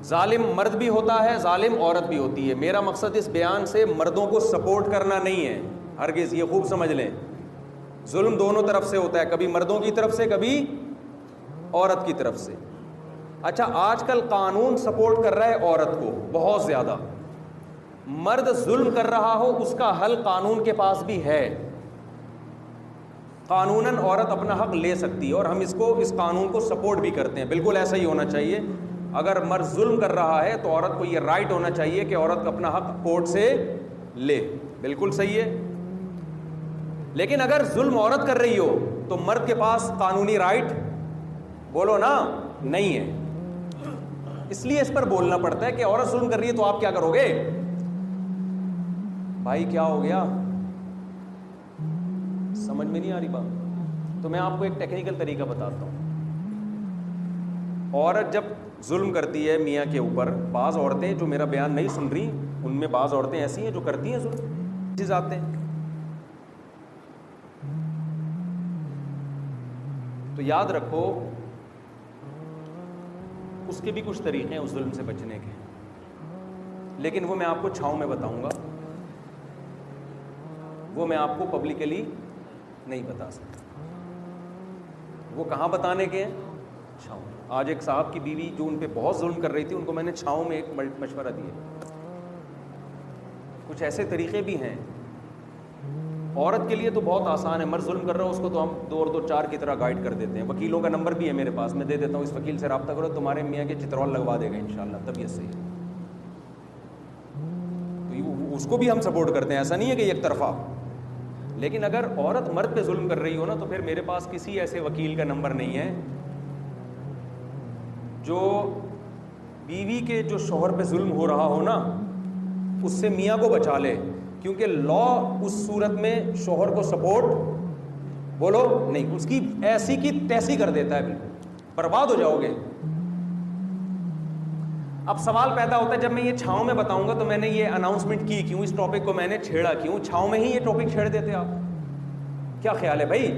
ظالم مرد بھی ہوتا ہے، ظالم عورت بھی ہوتی ہے. میرا مقصد اس بیان سے مردوں کو سپورٹ کرنا نہیں ہے ہرگز، یہ خوب سمجھ لیں. ظلم دونوں طرف سے ہوتا ہے، کبھی مردوں کی طرف سے کبھی عورت کی طرف سے. اچھا آج کل قانون سپورٹ کر رہا ہے عورت کو بہت زیادہ. مرد ظلم کر رہا ہو اس کا حل قانون کے پاس بھی ہے. قانوناً عورت اپنا حق لے سکتی ہے اور ہم اس قانون کو سپورٹ بھی کرتے ہیں. بالکل ایسا ہی ہونا چاہیے. اگر مرد ظلم کر رہا ہے تو عورت کو یہ رائٹ ہونا چاہیے کہ عورت اپنا حق کورٹ سے لے. بالکل صحیح ہے. لیکن اگر ظلم عورت کر رہی ہو تو مرد کے پاس قانونی رائٹ بولو نا نہیں ہے. اس لیے اس پر بولنا پڑتا ہے کہ عورت ظلم کر رہی ہے تو آپ کیا کرو گے. بھائی کیا ہو گیا، سمجھ میں نہیں آ رہی بات؟ تو میں آپ کو ایک ٹیکنیکل طریقہ بتاتا ہوں. عورت جب ظلم کرتی ہے میاں کے اوپر، بعض عورتیں جو میرا بیان نہیں سن رہی ان میں بعض عورتیں ایسی ہیں جو کرتی ہیں ظلم، چیز آتے ہیں. تو یاد رکھو اس کے بھی کچھ طریقے ہیں اس ظلم سے بچنے کے، لیکن وہ میں آپ کو چھاؤں میں بتاؤں گا، وہ میں آپ کو پبلکلی نہیں بتا سکتا. وہ کہاں بتانے کے ہیں؟ چھاؤں. آج ایک صاحب کی بیوی جو ان پہ بہت ظلم کر رہی تھی، ان کو میں نے چھاؤں میں ایک مشورہ دیا. کچھ ایسے طریقے بھی ہیں. عورت کے لیے تو بہت آسان ہے، مرد ظلم کر رہا ہے اس کو تو ہم 2 اور 2 4 کی طرح گائیڈ کر دیتے ہیں. وکیلوں کا نمبر بھی ہے میرے پاس، میں دے دیتا ہوں، اس وکیل سے رابطہ کرو، تمہارے میاں کے چترول لگوا دے گا انشاءاللہ طبیعت سے. تو اس کو بھی ہم سپورٹ کرتے ہیں، ایسا نہیں ہے کہ ایک طرفہ. لیکن اگر عورت مرد پہ ظلم کر رہی ہو نا تو پھر میرے پاس کسی ایسے وکیل کا نمبر نہیں ہے جو بیوی کے جو شوہر پہ ظلم ہو رہا ہو نا اس سے میاں کو بچا لے. کیونکہ لا اس صورت میں شوہر کو سپورٹ بولو نہیں، اس کی ایسی کی تیسی کر دیتا ہے، بالکل برباد ہو جاؤ گے. اب سوال پیدا ہوتا ہے جب میں یہ چھاؤں میں بتاؤں گا تو میں نے یہ اناؤنسمنٹ کی کیوں، اس ٹاپک کو میں نے چھیڑا کیوں؟ چھاؤں میں ہی یہ ٹاپک چھیڑ دیتے آپ. کیا خیال ہے بھائی؟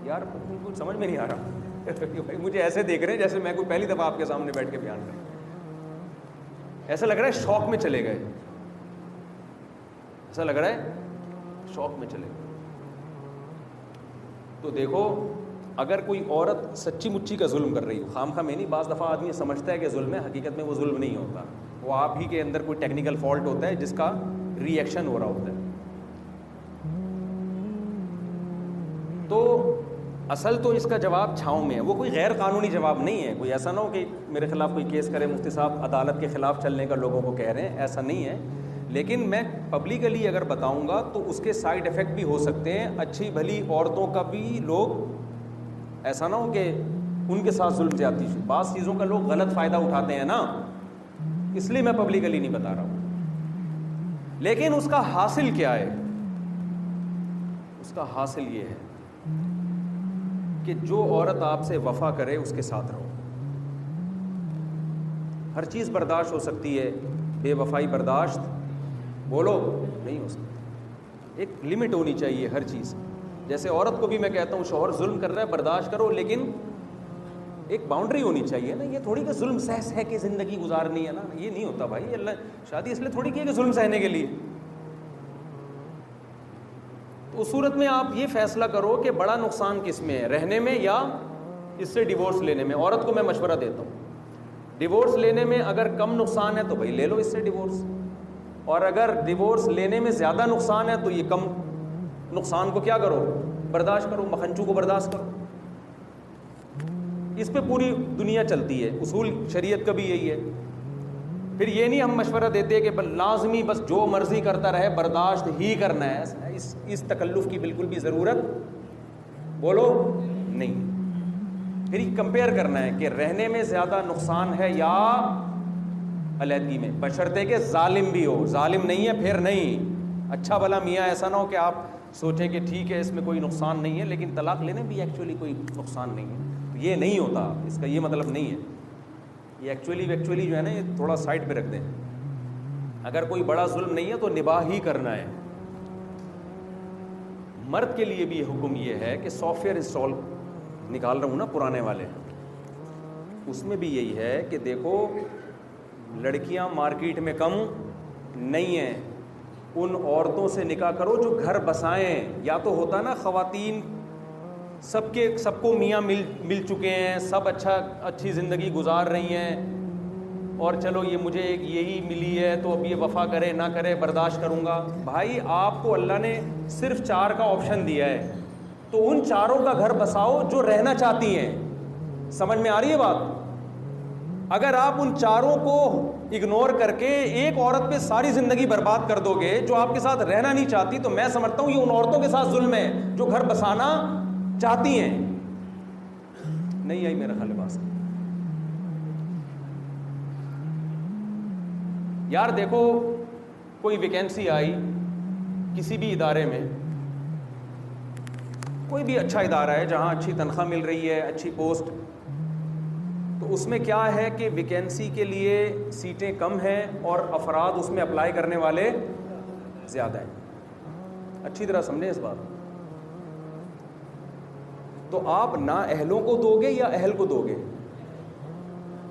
یار کچھ سمجھ میں نہیں آ رہا. مجھے ایسے دیکھ رہے ہیں جیسے میں کوئی پہلی دفعہ آپ کے سامنے بیٹھ کے بیان کر، ایسا لگ رہا ہے شوق میں چلے گئے، ایسا لگ رہا ہے شوق میں چلے گئے. تو دیکھو اگر کوئی عورت سچی مچی کا ظلم کر رہی ہو، خام خواہ میں نہیں، بعض دفعہ آدمی سمجھتا ہے کہ ظلم ہے، حقیقت میں وہ ظلم نہیں ہوتا، وہ آپ ہی کے اندر کوئی ٹیکنیکل فالٹ ہوتا ہے جس کا ری ایکشن ہو رہا ہوتا ہے. تو اصل تو اس کا جواب چھاؤں میں ہے، وہ کوئی غیر قانونی جواب نہیں ہے. کوئی ایسا نہ ہو کہ میرے خلاف کوئی کیس کرے، مفتی صاحب عدالت کے خلاف چلنے کا لوگوں کو کہہ رہے ہیں، ایسا نہیں ہے. لیکن میں پبلکلی اگر بتاؤں گا تو اس کے سائیڈ افیکٹ بھی ہو سکتے ہیں. اچھی بھلی عورتوں کا بھی لوگ ایسا نہ ہو کہ ان کے ساتھ ظلم زیادتی، بعض چیزوں کا لوگ غلط فائدہ اٹھاتے ہیں نا، اس لیے میں پبلکلی نہیں بتا رہا ہوں. لیکن اس کا حاصل کیا ہے؟ اس کا حاصل یہ ہے کہ جو عورت آپ سے وفا کرے اس کے ساتھ رہو. ہر چیز برداشت ہو سکتی ہے، بے وفائی برداشت بولو نہیں ہو سکتی. ایک لمٹ ہونی چاہیے ہر چیز. جیسے عورت کو بھی میں کہتا ہوں شوہر ظلم کر رہا ہے برداشت کرو، لیکن ایک باؤنڈری ہونی چاہیے نا. یہ تھوڑی کہ ظلم سہ کے زندگی گزارنی ہے نا، یہ نہیں ہوتا بھائی. اللہ شادی اس لیے تھوڑی کی ہے کہ ظلم سہنے کے لیے. تو اس صورت میں آپ یہ فیصلہ کرو کہ بڑا نقصان کس میں ہے، رہنے میں یا اس سے ڈیورس لینے میں. عورت کو میں مشورہ دیتا ہوں ڈیورس لینے میں اگر کم نقصان ہے تو بھائی لے لو اس سے ڈیورس، اور اگر ڈیورس لینے میں زیادہ نقصان ہے تو یہ کم نقصان کو کیا کرو، برداشت کرو، مکھنچو کو برداشت کرو. اس پہ پوری دنیا چلتی ہے، اصول شریعت کا بھی یہی ہے. پھر یہ نہیں ہم مشورہ دیتے کہ لازمی بس جو مرضی کرتا رہے برداشت ہی کرنا ہے. اس تکلف کی بالکل بھی ضرورت بولو نہیں. پھر کمپیئر کرنا ہے کہ رہنے میں زیادہ نقصان ہے یا علیحدگی میں، بشرطے کہ ظالم بھی ہو. ظالم نہیں ہے پھر نہیں. اچھا بھلا میاں ایسا نہ ہو کہ آپ سوچیں کہ ٹھیک ہے اس میں کوئی نقصان نہیں ہے لیکن طلاق لینے بھی ایکچولی کوئی نقصان نہیں ہے. یہ نہیں ہوتا، اس کا یہ مطلب نہیں ہے. یہ ایکچولی جو ہے نا یہ تھوڑا سائڈ پہ رکھ دیں. اگر کوئی بڑا ظلم نہیں ہے تو نباہ ہی کرنا ہے. مرد کے لیے بھی حکم یہ ہے کہ سافٹ ویئر انسٹال نکال رہا ہوں نا پرانے والے، اس میں بھی یہی ہے کہ دیکھو لڑکیاں مارکیٹ میں کم نہیں ہیں, ان عورتوں سے نکاح کرو جو گھر بسائیں. یا تو ہوتا نا خواتین سب کو میاں مل چکے ہیں, سب اچھی زندگی گزار رہی ہیں, اور چلو یہ مجھے ایک یہی ملی ہے تو اب یہ وفا کرے نہ کرے برداشت کروں گا. بھائی آپ کو اللہ نے صرف 4 کا آپشن دیا ہے, تو ان 4 کا گھر بساؤ جو رہنا چاہتی ہیں. سمجھ میں آ رہی ہے بات؟ اگر آپ ان 4 کو اگنور کر کے ایک عورت پہ ساری زندگی برباد کر دو گے جو آپ کے ساتھ رہنا نہیں چاہتی, تو میں سمجھتا ہوں یہ ان عورتوں کے ساتھ ظلم ہے جو گھر بسانا چاہتی ہیں. نہیں آئی میرا خیال ہے بات. یار دیکھو کوئی ویکینسی آئی کسی بھی ادارے میں, کوئی بھی اچھا ادارہ ہے جہاں اچھی تنخواہ مل رہی ہے, اچھی پوسٹ, تو اس میں کیا ہے کہ ویکینسی کے لیے سیٹیں کم ہیں اور افراد اس میں اپلائی کرنے والے زیادہ ہیں. اچھی طرح سمجھیں اس بات. تو آپ نااہلوں کو دو گے یا اہل کو دو گے؟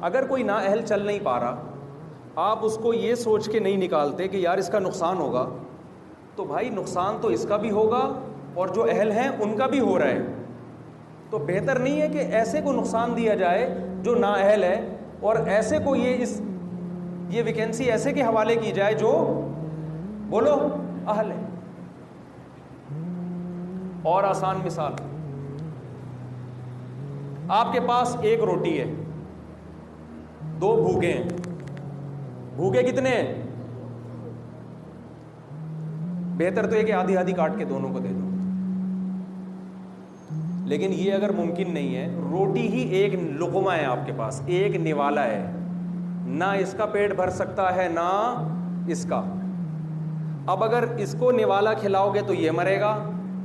اگر کوئی نااہل چل نہیں پا رہا, آپ اس کو یہ سوچ کے نہیں نکالتے کہ یار اس کا نقصان ہوگا, تو بھائی نقصان تو اس کا بھی ہوگا اور جو اہل ہیں ان کا بھی ہو رہا ہے. تو بہتر نہیں ہے کہ ایسے کو نقصان دیا جائے جو نااہل ہے, اور ایسے کو یہ ویکینسی ایسے کے حوالے کی جائے جو بولو اہل ہے. اور آسان مثال, آپ کے پاس 1 روٹی ہے, 2 بھوکے ہیں. بھوکے کتنے ہیں؟ بہتر تو ہے کہ آدھی آدھی کاٹ کے دونوں کو دے دو. لیکن یہ اگر ممکن نہیں ہے, روٹی ہی 1 لقمہ ہے آپ کے پاس, 1 نوالا ہے, نہ اس کا پیٹ بھر سکتا ہے نہ اس کا. اب اگر اس کو نوالا کھلاؤ گے تو یہ مرے گا,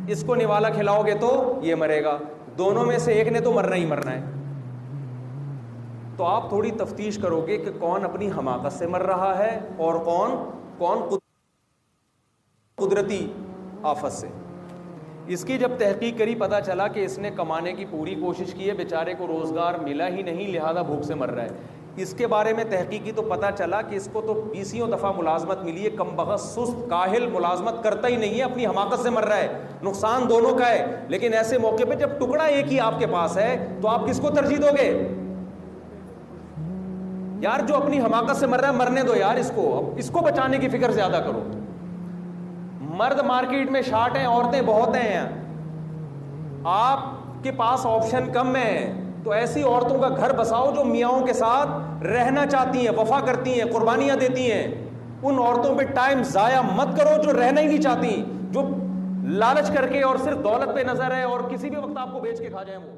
اس کو نوالا کھلاؤ گے تو یہ مرے گا, دونوں میں سے ایک نے تو مرنا ہی مرنا ہے. تو آپ تھوڑی تفتیش کرو گے کہ کون اپنی حماقت سے مر رہا ہے اور کون قدرتی آفت سے. اس کی جب تحقیق کری پتہ چلا کہ اس نے کمانے کی پوری کوشش کی ہے, بیچارے کو روزگار ملا ہی نہیں, لہذا بھوک سے مر رہا ہے. اس کے بارے میں تحقیق کی تو پتہ چلا کہ اس کو تو 20 دفعہ ملازمت ملی ہے, کم بخت سست کاہل, ملازمت کرتا ہی نہیں ہے, اپنی حماقت سے مر رہا ہے. نقصان دونوں کا ہے, لیکن ایسے موقع پہ جب ٹکڑا ایک ہی آپ کے پاس ہے تو آپ کس کو ترجیح دو گے؟ یار جو اپنی حماقت سے مر رہا ہے مرنے دو یار, اس کو بچانے کی فکر زیادہ کرو. مرد مارکیٹ میں شارٹ ہیں, عورتیں بہت ہیں, آپ کے پاس آپشن کم ہے, تو ایسی عورتوں کا گھر بساؤ جو میاؤں کے ساتھ رہنا چاہتی ہیں, وفا کرتی ہیں, قربانیاں دیتی ہیں. ان عورتوں پہ ٹائم ضائع مت کرو جو رہنا ہی نہیں چاہتی, جو لالچ کر کے اور صرف دولت پہ نظر ہے اور کسی بھی وقت آپ کو بیچ کے کھا جائیں وہ.